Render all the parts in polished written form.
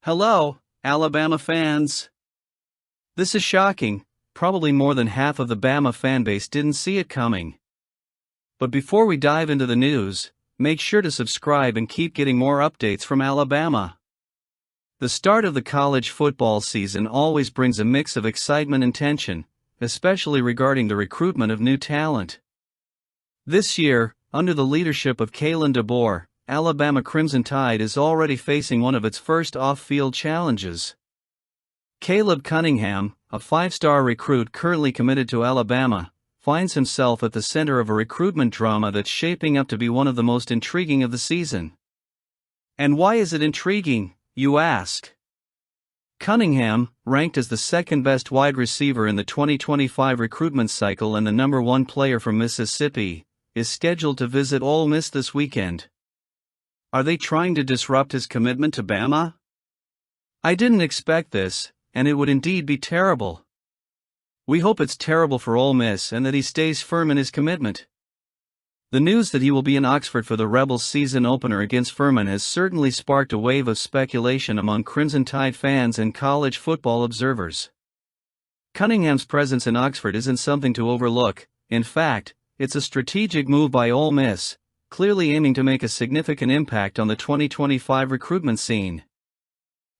Hello, Alabama fans. This is shocking. Probably more than half of the Bama fanbase didn't see it coming. But before we dive into the news, make sure to subscribe and keep getting more updates from Alabama. The start of the college football season always brings a mix of excitement and tension, especially regarding the recruitment of new talent. This year, under the leadership of Aelen Deer, Alabama Crimson Tide is already facing one of its first off-field challenges. Caleb Cunningham, a five-star recruit currently committed to Alabama, finds himself at the center of a recruitment drama that's shaping up to be one of the most intriguing of the season. And why is it intriguing, you ask? Cunningham, ranked as the second-best wide receiver in the 2025 recruitment cycle and the number one player from Mississippi, is scheduled to visit Ole Miss this weekend. Are they trying to disrupt his commitment to Bama? I didn't expect this, and it would indeed be terrible. We hope it's terrible for Ole Miss and that he stays firm in his commitment. The news that he will be in Oxford for the Rebels season opener against Furman has certainly sparked a wave of speculation among Crimson Tide fans and college football observers. Cunningham's presence in Oxford isn't something to overlook. In fact, it's a strategic move by Ole Miss, clearly aiming to make a significant impact on the 2025 recruitment scene.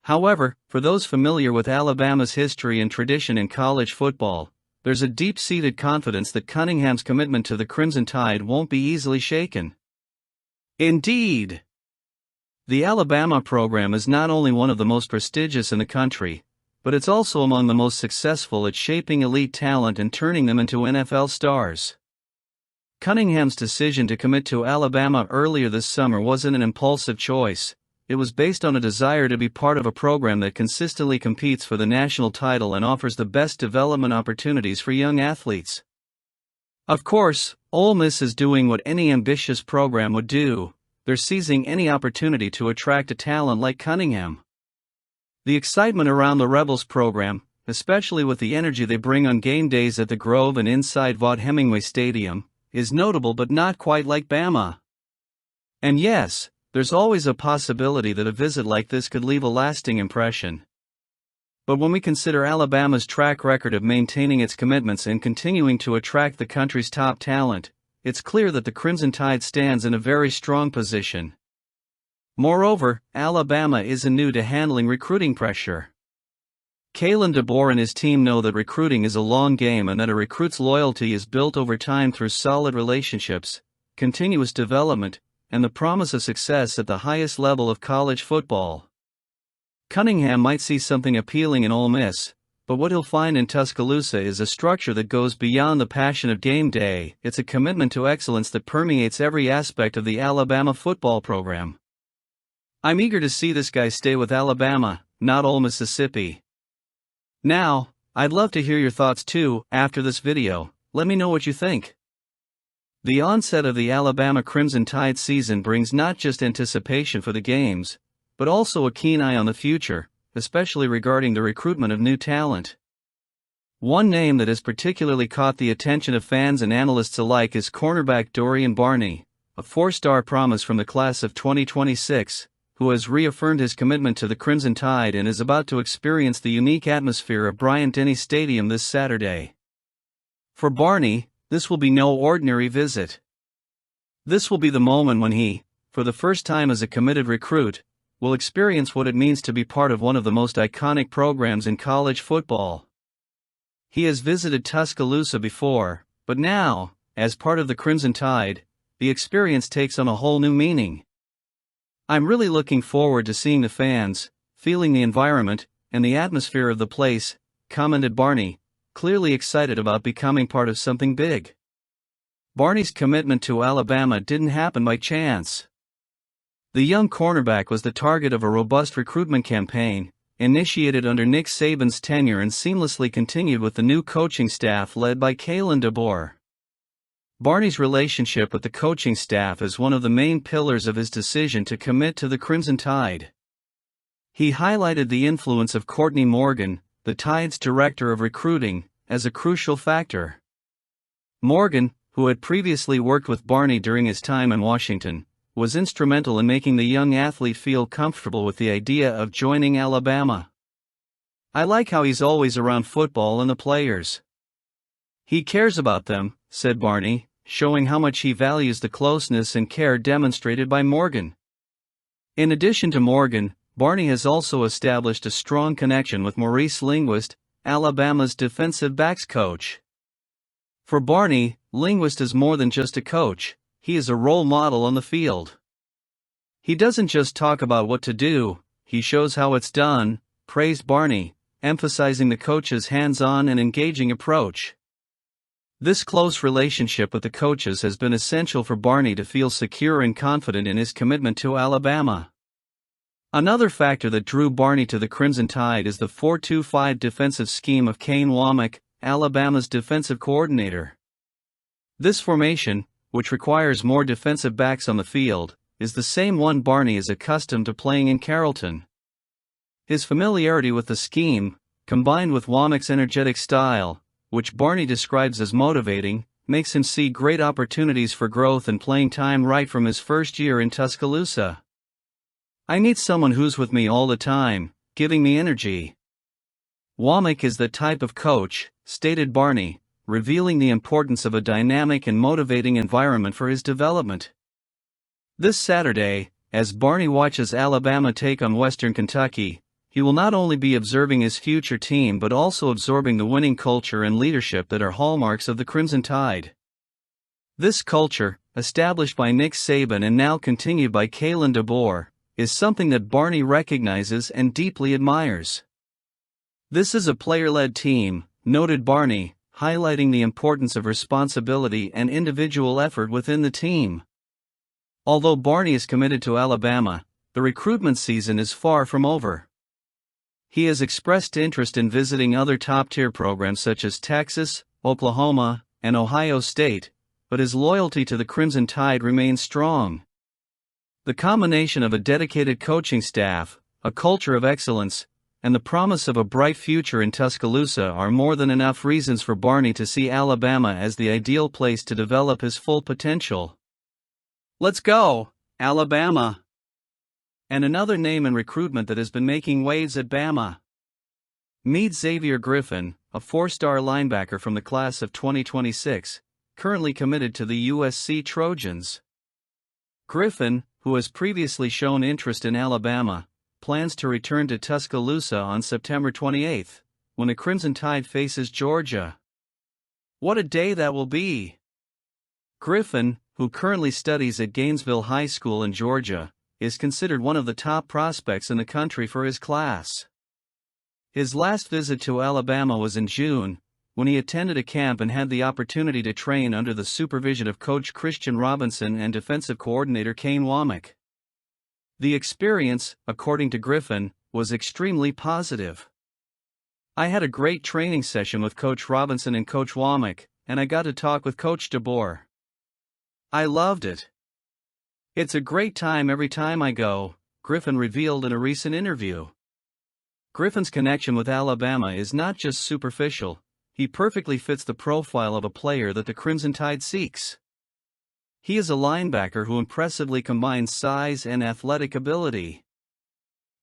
However, for those familiar with Alabama's history and tradition in college football, there's a deep-seated confidence that Cunningham's commitment to the Crimson Tide won't be easily shaken. Indeed! The Alabama program is not only one of the most prestigious in the country, but it's also among the most successful at shaping elite talent and turning them into NFL stars. Cunningham's decision to commit to Alabama earlier this summer wasn't an impulsive choice. It was based on a desire to be part of a program that consistently competes for the national title and offers the best development opportunities for young athletes. Of course, Ole Miss is doing what any ambitious program would do. They're seizing any opportunity to attract a talent like Cunningham. The excitement around the Rebels program, especially with the energy they bring on game days at the Grove and inside Vaught-Hemingway Stadium, is notable but not quite like Bama. And yes, there's always a possibility that a visit like this could leave a lasting impression. But when we consider Alabama's track record of maintaining its commitments and continuing to attract the country's top talent, it's clear that the Crimson Tide stands in a very strong position. Moreover, Alabama isn't new to handling recruiting pressure. Aelen Deer and his team know that recruiting is a long game and that a recruit's loyalty is built over time through solid relationships, continuous development, and the promise of success at the highest level of college football. Cunningham might see something appealing in Ole Miss, but what he'll find in Tuscaloosa is a structure that goes beyond the passion of game day. It's a commitment to excellence that permeates every aspect of the Alabama football program. I'm eager to see this guy stay with Alabama, not Ole Mississippi. Now, I'd love to hear your thoughts too. After this video, let me know what you think. The onset of the Alabama Crimson Tide season brings not just anticipation for the games, but also a keen eye on the future, especially regarding the recruitment of new talent. One name that has particularly caught the attention of fans and analysts alike is cornerback Dorian Barney, a four-star promise from the class of 2026, who has reaffirmed his commitment to the Crimson Tide and is about to experience the unique atmosphere of Bryant-Denny Stadium this Saturday. For Barney, this will be no ordinary visit. This will be the moment when he, for the first time as a committed recruit, will experience what it means to be part of one of the most iconic programs in college football. He has visited Tuscaloosa before, but now, as part of the Crimson Tide, the experience takes on a whole new meaning. I'm really looking forward to seeing the fans, feeling the environment, and the atmosphere of the place, commented Barney, clearly excited about becoming part of something big. Barney's commitment to Alabama didn't happen by chance. The young cornerback was the target of a robust recruitment campaign, initiated under Nick Saban's tenure and seamlessly continued with the new coaching staff led by Aelen Deer. Barney's relationship with the coaching staff is one of the main pillars of his decision to commit to the Crimson Tide. He highlighted the influence of Courtney Morgan, the Tide's director of recruiting, as a crucial factor. Morgan, who had previously worked with Barney during his time in Washington, was instrumental in making the young athlete feel comfortable with the idea of joining Alabama. "I like how he's always around football and the players. He cares about them," said Barney, showing how much he values the closeness and care demonstrated by Morgan. In addition to Morgan, Barney has also established a strong connection with Maurice Linguist, Alabama's defensive backs coach. For Barney, Linguist is more than just a coach, he is a role model on the field. "He doesn't just talk about what to do, he shows how it's done," praised Barney, emphasizing the coach's hands-on and engaging approach. This close relationship with the coaches has been essential for Barney to feel secure and confident in his commitment to Alabama. Another factor that drew Barney to the Crimson Tide is the 4-2-5 defensive scheme of Kane Womack, Alabama's defensive coordinator. This formation, which requires more defensive backs on the field, is the same one Barney is accustomed to playing in Carrollton. His familiarity with the scheme, combined with Womack's energetic style, which Barney describes as motivating, makes him see great opportunities for growth and playing time right from his first year in Tuscaloosa. "I need someone who's with me all the time, giving me energy." Womack is the type of coach, stated Barney, revealing the importance of a dynamic and motivating environment for his development. This Saturday, as Barney watches Alabama take on Western Kentucky, he will not only be observing his future team but also absorbing the winning culture and leadership that are hallmarks of the Crimson Tide. This culture, established by Nick Saban and now continued by Aelen Deer, is something that Barney recognizes and deeply admires. "This is a player-led team," noted Barney, highlighting the importance of responsibility and individual effort within the team. Although Barney is committed to Alabama, the recruitment season is far from over. He has expressed interest in visiting other top-tier programs such as Texas, Oklahoma, and Ohio State, but his loyalty to the Crimson Tide remains strong. The combination of a dedicated coaching staff, a culture of excellence, and the promise of a bright future in Tuscaloosa are more than enough reasons for Barney to see Alabama as the ideal place to develop his full potential. "Let's go, Alabama!" And another name in recruitment that has been making waves at Bama. Meet Xavier Griffin, a four-star linebacker from the class of 2026, currently committed to the USC Trojans. Griffin, who has previously shown interest in Alabama, plans to return to Tuscaloosa on September 28, when the Crimson Tide faces Georgia. What a day that will be! Griffin, who currently studies at Gainesville High School in Georgia, is considered one of the top prospects in the country for his class. His last visit to Alabama was in June, when he attended a camp and had the opportunity to train under the supervision of Coach Christian Robinson and defensive coordinator Kane Womack. The experience, according to Griffin, was extremely positive. "I had a great training session with Coach Robinson and Coach Womack, and I got to talk with Coach Deer. I loved it. It's a great time every time I go," Griffin revealed in a recent interview. Griffin's connection with Alabama is not just superficial, he perfectly fits the profile of a player that the Crimson Tide seeks. He is a linebacker who impressively combines size and athletic ability.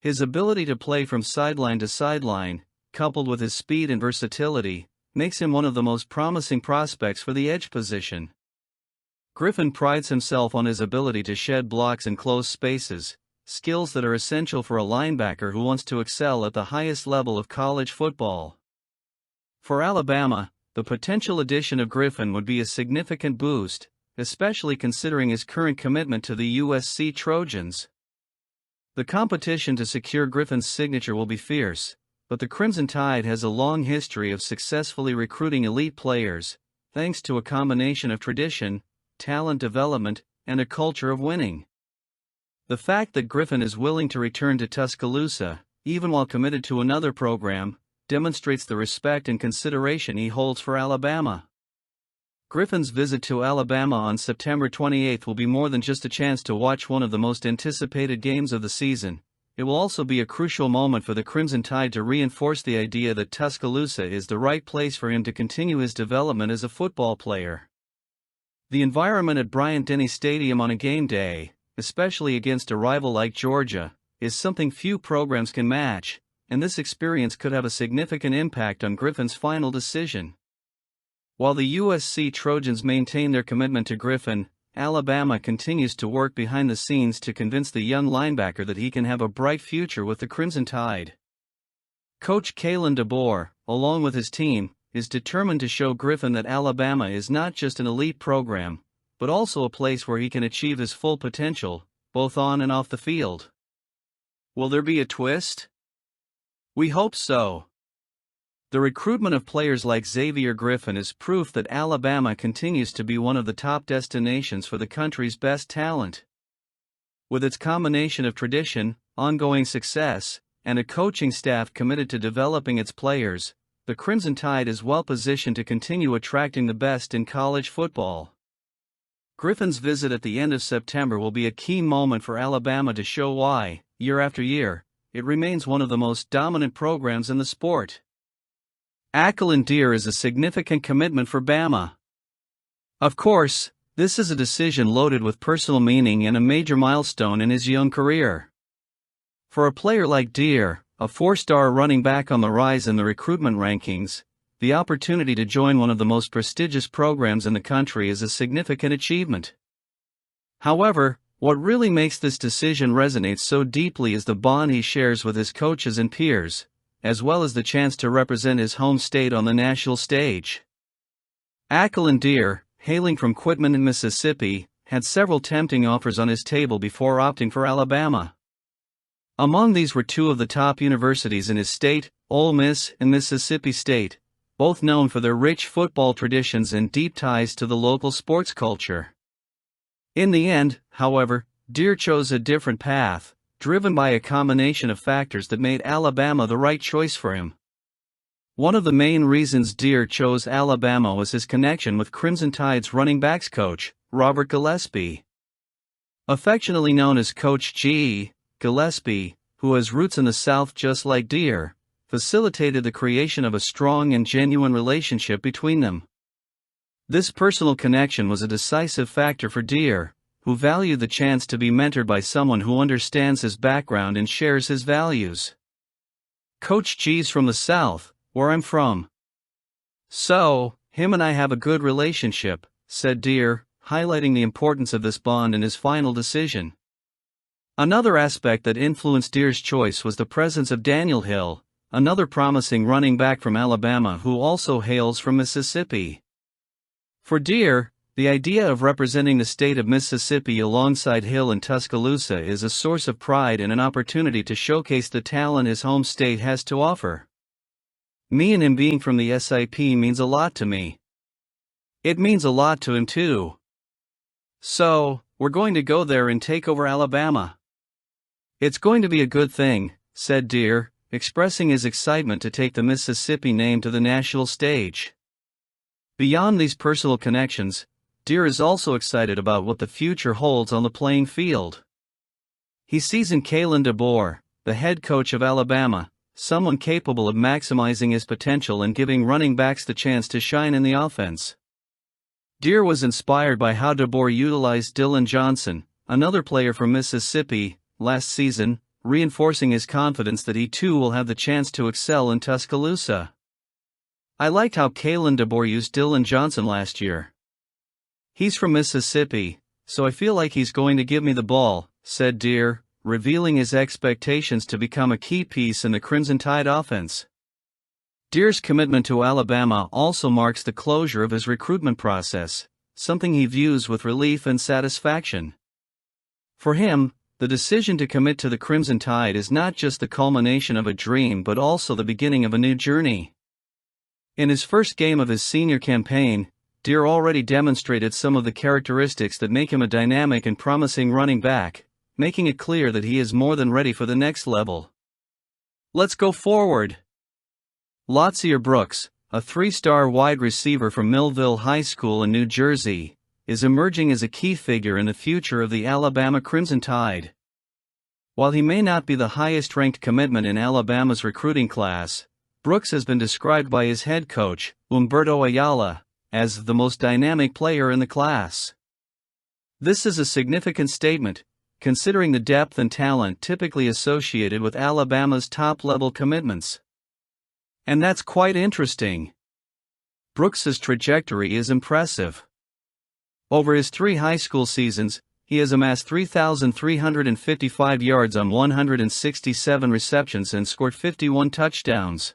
His ability to play from sideline to sideline, coupled with his speed and versatility, makes him one of the most promising prospects for the edge position. Griffin prides himself on his ability to shed blocks in closed spaces, skills that are essential for a linebacker who wants to excel at the highest level of college football. For Alabama, the potential addition of Griffin would be a significant boost, especially considering his current commitment to the USC Trojans. The competition to secure Griffin's signature will be fierce, but the Crimson Tide has a long history of successfully recruiting elite players, thanks to a combination of tradition, talent development, and a culture of winning. The fact that Griffin is willing to return to Tuscaloosa, even while committed to another program, demonstrates the respect and consideration he holds for Alabama. Griffin's visit to Alabama on September 28 will be more than just a chance to watch one of the most anticipated games of the season. It will also be a crucial moment for the Crimson Tide to reinforce the idea that Tuscaloosa is the right place for him to continue his development as a football player. The environment at Bryant-Denny Stadium on a game day, especially against a rival like Georgia, is something few programs can match, and this experience could have a significant impact on Griffin's final decision. While the USC Trojans maintain their commitment to Griffin, Alabama continues to work behind the scenes to convince the young linebacker that he can have a bright future with the Crimson Tide. Coach Aelen Deer, along with his team, is determined to show Griffin that Alabama is not just an elite program, but also a place where he can achieve his full potential, both on and off the field. Will there be a twist? We hope so. The recruitment of players like Xavier Griffin is proof that Alabama continues to be one of the top destinations for the country's best talent. With its combination of tradition, ongoing success, and a coaching staff committed to developing its players, the Crimson Tide is well positioned to continue attracting the best in college football. Griffin's visit at the end of September will be a key moment for Alabama to show why, year after year, it remains one of the most dominant programs in the sport. Aelen Deer is a significant commitment for Bama. Of course, this is a decision loaded with personal meaning and a major milestone in his young career. For a player like Deer, a four-star running back on the rise in the recruitment rankings, the opportunity to join one of the most prestigious programs in the country is a significant achievement. However, what really makes this decision resonate so deeply is the bond he shares with his coaches and peers, as well as the chance to represent his home state on the national stage. Aelen Deer, hailing from Quitman in Mississippi, had several tempting offers on his table before opting for Alabama. Among these were two of the top universities in his state, Ole Miss and Mississippi State, both known for their rich football traditions and deep ties to the local sports culture. In the end, however, Deer chose a different path, driven by a combination of factors that made Alabama the right choice for him. One of the main reasons Deer chose Alabama was his connection with Crimson Tide's running backs coach, Robert Gillespie. Affectionately known as Coach G, Gillespie, who has roots in the South just like Deer, facilitated the creation of a strong and genuine relationship between them. This personal connection was a decisive factor for Deer, who valued the chance to be mentored by someone who understands his background and shares his values. Coach G's from the South, where I'm from. So, him and I have a good relationship, said Deer, highlighting the importance of this bond in his final decision. Another aspect that influenced Deer's choice was the presence of Daniel Hill, another promising running back from Alabama who also hails from Mississippi. For Deer, the idea of representing the state of Mississippi alongside Hill in Tuscaloosa is a source of pride and an opportunity to showcase the talent his home state has to offer. Me and him being from the SIP means a lot to me. It means a lot to him too. So, we're going to go there and take over Alabama. It's going to be a good thing, said Deer, expressing his excitement to take the Mississippi name to the national stage. Beyond these personal connections, Deer is also excited about what the future holds on the playing field. He sees in Aelen Deer, the head coach of Alabama, someone capable of maximizing his potential and giving running backs the chance to shine in the offense. Deer was inspired by how Deer utilized Dorian Johnson, another player from Mississippi, last season, reinforcing his confidence that he too will have the chance to excel in Tuscaloosa. I liked how Aelen Deer used Dorian Johnson last year. He's from Mississippi, so I feel like he's going to give me the ball, said Deer, revealing his expectations to become a key piece in the Crimson Tide offense. Deer's commitment to Alabama also marks the closure of his recruitment process, something he views with relief and satisfaction. For him, the decision to commit to the Crimson Tide is not just the culmination of a dream but also the beginning of a new journey. In his first game of his senior campaign, Deer already demonstrated some of the characteristics that make him a dynamic and promising running back, making it clear that he is more than ready for the next level. Let's go forward. Lotzier Brooks, a three-star wide receiver from Millville High School in New Jersey, is emerging as a key figure in the future of the Alabama Crimson Tide. While he may not be the highest-ranked commitment in Alabama's recruiting class, Brooks has been described by his head coach, Umberto Ayala, as the most dynamic player in the class. This is a significant statement, considering the depth and talent typically associated with Alabama's top-level commitments. And that's quite interesting. Brooks's trajectory is impressive. Over his 3 high school seasons, he has amassed 3,355 yards on 167 receptions and scored 51 touchdowns.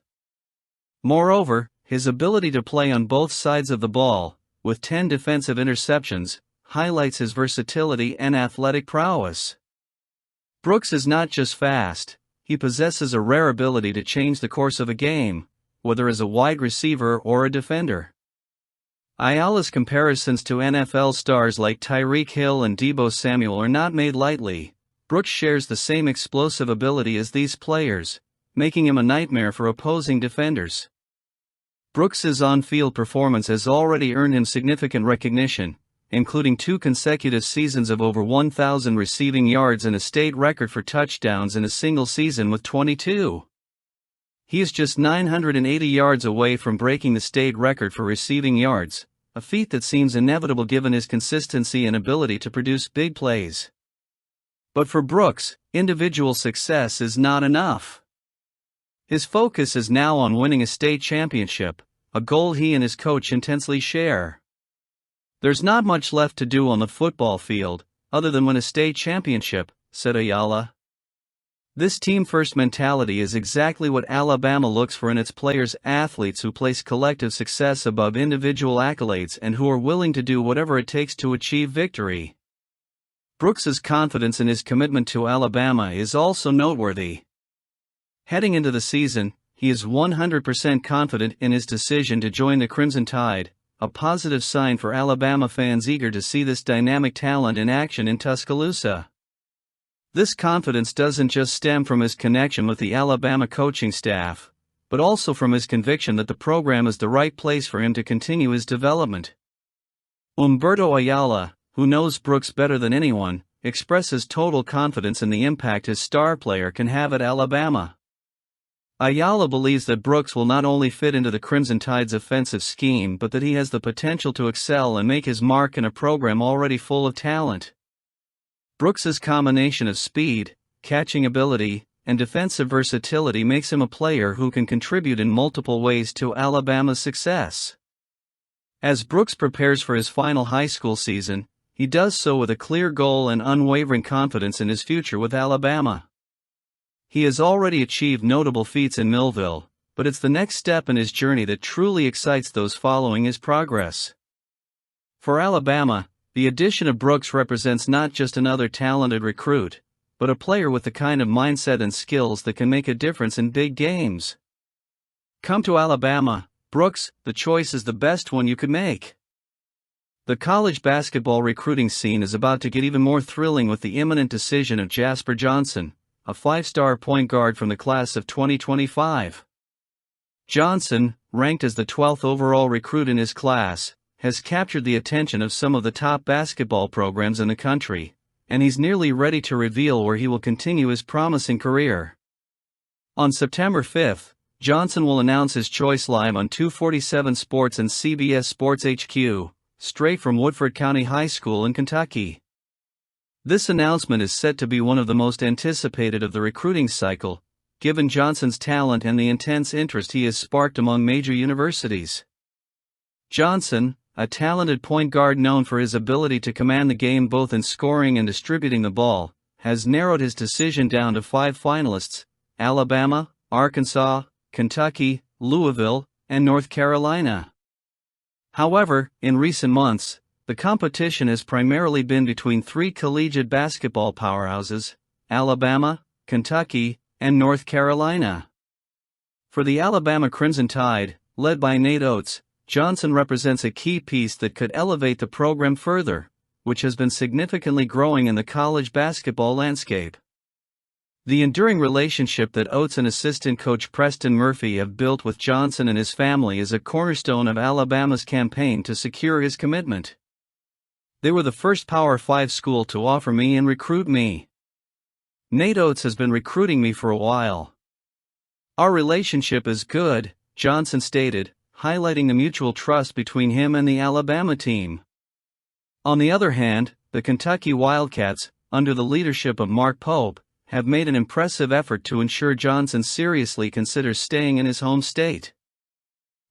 Moreover, his ability to play on both sides of the ball, with 10 defensive interceptions, highlights his versatility and athletic prowess. Brooks is not just fast, he possesses a rare ability to change the course of a game, whether as a wide receiver or a defender. Ayala's comparisons to NFL stars like Tyreek Hill and Deebo Samuel are not made lightly. Brooks shares the same explosive ability as these players, making him a nightmare for opposing defenders. Brooks's on-field performance has already earned him significant recognition, including 2 consecutive seasons of over 1,000 receiving yards and a state record for touchdowns in a single season with 22. He is just 980 yards away from breaking the state record for receiving yards, a feat that seems inevitable given his consistency and ability to produce big plays. But for Brooks, individual success is not enough. His focus is now on winning a state championship, a goal he and his coach intensely share. "There's not much left to do on the football field, other than win a state championship," said Ayala. This team-first mentality is exactly what Alabama looks for in its players, athletes who place collective success above individual accolades and who are willing to do whatever it takes to achieve victory. Brooks's confidence in his commitment to Alabama is also noteworthy. Heading into the season, he is 100% confident in his decision to join the Crimson Tide, a positive sign for Alabama fans eager to see this dynamic talent in action in Tuscaloosa. This confidence doesn't just stem from his connection with the Alabama coaching staff, but also from his conviction that the program is the right place for him to continue his development. Humberto Ayala, who knows Brooks better than anyone, expresses total confidence in the impact his star player can have at Alabama. Ayala believes that Brooks will not only fit into the Crimson Tide's offensive scheme but that he has the potential to excel and make his mark in a program already full of talent. Brooks's combination of speed, catching ability, and defensive versatility makes him a player who can contribute in multiple ways to Alabama's success. As Brooks prepares for his final high school season, he does so with a clear goal and unwavering confidence in his future with Alabama. He has already achieved notable feats in Millville, but it's the next step in his journey that truly excites those following his progress. For Alabama, the addition of Brooks represents not just another talented recruit, but a player with the kind of mindset and skills that can make a difference in big games. Come to Alabama, Brooks, the choice is the best one you could make. The college basketball recruiting scene is about to get even more thrilling with the imminent decision of Jasper Johnson, a 5-star point guard from the class of 2025. Johnson, ranked as the 12th overall recruit in his class, has captured the attention of some of the top basketball programs in the country, and he's nearly ready to reveal where he will continue his promising career. On September 5th, Johnson will announce his choice live on 247 Sports and CBS Sports HQ, straight from Woodford County High School in Kentucky. This announcement is set to be one of the most anticipated of the recruiting cycle, given Johnson's talent and the intense interest he has sparked among major universities. Johnson, a talented point guard known for his ability to command the game both in scoring and distributing the ball, has narrowed his decision down to 5 finalists: Alabama, Arkansas, Kentucky, Louisville, and North Carolina. However, in recent months, the competition has primarily been between 3 collegiate basketball powerhouses: Alabama, Kentucky, and North Carolina. For the Alabama Crimson Tide, led by Nate Oates, Johnson represents a key piece that could elevate the program further, which has been significantly growing in the college basketball landscape. The enduring relationship that Oates and assistant coach Preston Murphy have built with Johnson and his family is a cornerstone of Alabama's campaign to secure his commitment. "They were the first Power 5 school to offer me and recruit me. Nate Oates has been recruiting me for a while. Our relationship is good," Johnson stated, highlighting the mutual trust between him and the Alabama team. On the other hand, the Kentucky Wildcats, under the leadership of Mark Pope, have made an impressive effort to ensure Johnson seriously considers staying in his home state.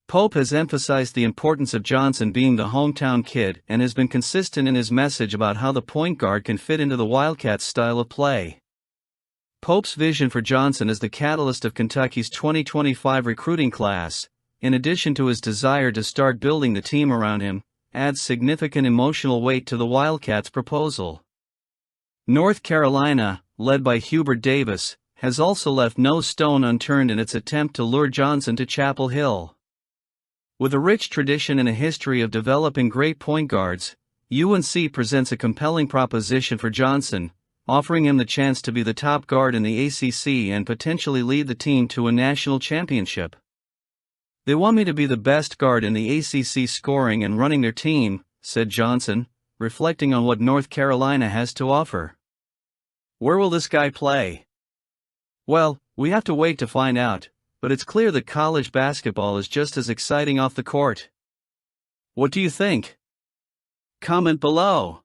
Pope has emphasized the importance of Johnson being the hometown kid and has been consistent in his message about how the point guard can fit into the Wildcats' style of play. Pope's vision for Johnson as the catalyst of Kentucky's 2025 recruiting class, in addition to his desire to start building the team around him, adds significant emotional weight to the Wildcats' proposal. North Carolina, led by Hubert Davis, has also left no stone unturned in its attempt to lure Johnson to Chapel Hill. With a rich tradition and a history of developing great point guards, UNC presents a compelling proposition for Johnson, offering him the chance to be the top guard in the ACC and potentially lead the team to a national championship. "They want me to be the best guard in the ACC scoring and running their team," said Johnson, reflecting on what North Carolina has to offer. "Where will this guy play? Well, we have to wait to find out, but it's clear that college basketball is just as exciting off the court. What do you think? Comment below.